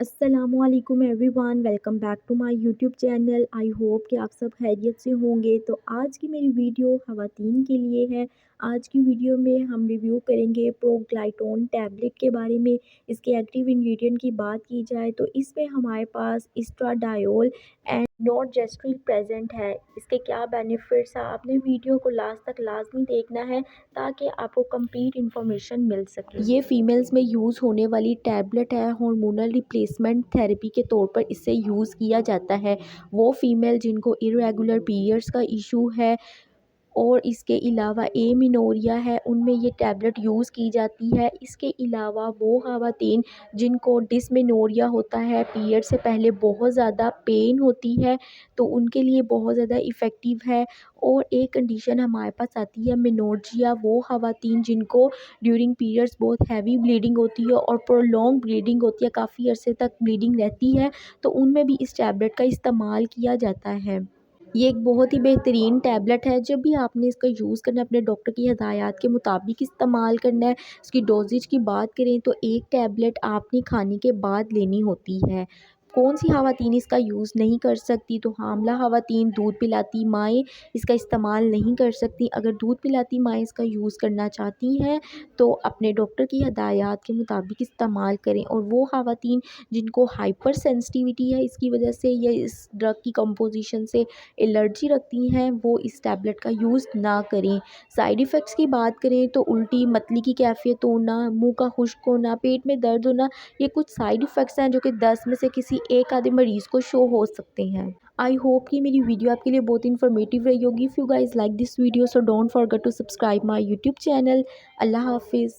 अस्सलामुअलैकुम everyone, welcome back to my YouTube channel. I hope कि आप सब खैरियत से होंगे। तो आज की मेरी वीडियो ख़वातीन के लिए है। आज की वीडियो में हम रिव्यू करेंगे प्रोग्लाइटोन टैबलेट के बारे में। इसके एक्टिव इंग्रेडिएंट की बात की जाए तो इसमें हमारे पास एस्ट्राडायोल एंड नॉर्जेस्ट्रिल प्रेजेंट है। इसके क्या बेनिफिट्स हैं, आपने वीडियो को लास्ट तक लाजमी देखना है ताकि आपको कंप्लीट इन्फॉर्मेशन मिल सके। ये फीमेल्स में यूज़ होने वाली टैबलेट है। हार्मोनल रिप्लेसमेंट थेरेपी के तौर पर इसे यूज़ किया जाता है। वो फीमेल जिनको इरेगुलर पीरियड्स का इशू है और इसके अलावा एमिनोरिया है, उनमें ये टैबलेट यूज़ की जाती है। इसके अलावा वो ख़वातीन जिनको डिस्मेनोरिया होता है, पीरियड से पहले बहुत ज़्यादा पेन होती है, तो उनके लिए बहुत ज़्यादा इफ़ेक्टिव है। और एक कंडीशन हमारे पास आती है मेनोर्जिया, वो ख़वातीन जिनको ड्यूरिंग पीरियड्स बहुत हैवी ब्लीडिंग होती है और प्रोलॉन्ग ब्लीडिंग होती है, काफ़ी अरसे तक ब्लीडिंग रहती है, तो उनमें भी इस टैबलेट का इस्तेमाल किया जाता है। ये एक बहुत ही बेहतरीन टैबलेट है। जब भी आपने इसका यूज़ करना है, अपने डॉक्टर की हिदायत के मुताबिक इस्तेमाल करना है। इसकी डोज़ेज की बात करें तो एक टैबलेट आपने खाने के बाद लेनी होती है। कौन-सी ख़वातीन इसका यूज़ नहीं कर सकती, तो हामला ख़वातीन, दूध पिलाती माएँ इसका इस्तेमाल नहीं कर सकती। अगर दूध पिलाती माएँ इसका यूज़ करना चाहती हैं, तो अपने डॉक्टर की हिदायत के मुताबिक इस्तेमाल करें। और वो ख़वातीन जिनको हाइपर सेंसिटिविटी है इसकी वजह से या इस ड्रग की कंपोज़िशन से एलर्जी रखती हैं, वो इस टैबलेट का यूज़ ना करें। साइड इफ़ेक्ट्स की बात करें तो उल्टी, मतली की कैफ़ियत होना, मुँह का खुश्क होना, पेट में दर्द होना, ये कुछ साइड इफ़ेक्ट्स हैं जो कि 10 में से किसी एक आधे मरीज़ को शो हो सकते हैं। आई होप कि मेरी वीडियो आपके लिए बहुत इन्फॉर्मेटिव रही होगी। If you guys like this video so don't forget to subscribe my YouTube channel. अल्लाह हाफ़िज़।